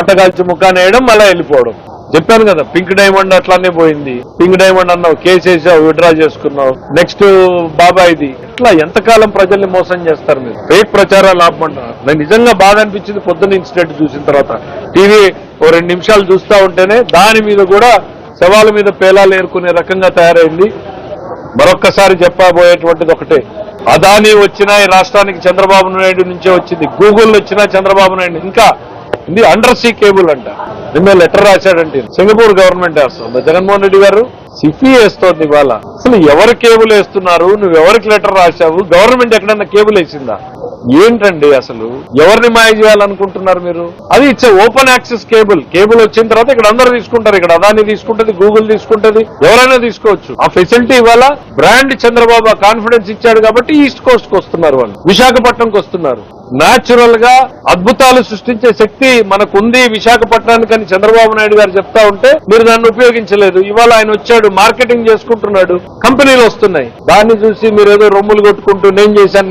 బట్టగాల్చి ముఖాన్ని వేయడం మళ్ళీ వెళ్ళిపోవడం. చెప్పాను కదా, పింక్ డైమండ్ అట్లానే పోయింది. పింక్ డైమండ్ అన్నావు, కేసు వేసావు, విత్డ్రా చేసుకున్నావు. నెక్స్ట్ బాబాయిది. ఇట్లా ఎంతకాలం ప్రజల్ని మోసం చేస్తారు మీరు? ఫేక్ ప్రచారాలు ఆపమంటారు. నాకు నిజంగా బాధ అనిపించింది పొద్దున్న ఇన్సిడెంట్ చూసిన తర్వాత. టీవీ ఓ 2 నిమిషాలు చూస్తా ఉంటేనే దాని మీద కూడా శవాల మీద పేలాలు ఏరుకునే రకంగా తయారైంది. మరొక్కసారి చెప్పబోయేటువంటిది ఒకటే, అదానీ వచ్చినా ఈ రాష్ట్రానికి చంద్రబాబు నాయుడు నుంచే వచ్చింది. గూగుల్ వచ్చినా చంద్రబాబు నాయుడు. ఇంకా ఇది అండర్ సీ కేబుల్ అంట. నిన్న లెటర్ రాశాడంటే సింగపూర్ గవర్నమెంట్ వేస్తుంది, జగన్మోహన్ రెడ్డి గారు సిఫీ వేస్తోంది. ఇవాళ అసలు ఎవరు కేబుల్ వేస్తున్నారు? నువ్వు ఎవరికి లెటర్ రాశావు? గవర్నమెంట్ ఎక్కడన్నా కేబుల్ వేసిందా? ఏంటండి అసలు ఎవరిని మాయ చేయాలనుకుంటున్నారు మీరు? అది it's open access cable. Cable వచ్చిన తర్వాత ఇక్కడ అందరూ తీసుకుంటారు. ఇక్కడ అదాని తీసుకుంటది, గూగుల్ తీసుకుంటది, ఎవరైనా తీసుకోవచ్చు. ఆ ఫెసిలిటీ ఇవాళ బ్రాండ్ చంద్రబాబు కాన్ఫిడెన్స్ ఇచ్చాడు కాబట్టి ఈస్ట్ కోస్ట్ కు వస్తున్నారు, వాళ్ళు విశాఖపట్నంకి వస్తున్నారు. న్యాచురల్ గా అద్భుతాలు సృష్టించే శక్తి మనకుంది విశాఖపట్నానికి అని చంద్రబాబు నాయుడు గారు చెప్తా ఉంటే మీరు దాన్ని ఉపయోగించలేదు. ఇవాళ ఆయన వచ్చాడు, మార్కెటింగ్ చేసుకుంటున్నాడు, కంపెనీలు వస్తున్నాయి. దాన్ని చూసి మీరు ఏదో రొమ్ములు కొట్టుకుంటూ నేను చేశాను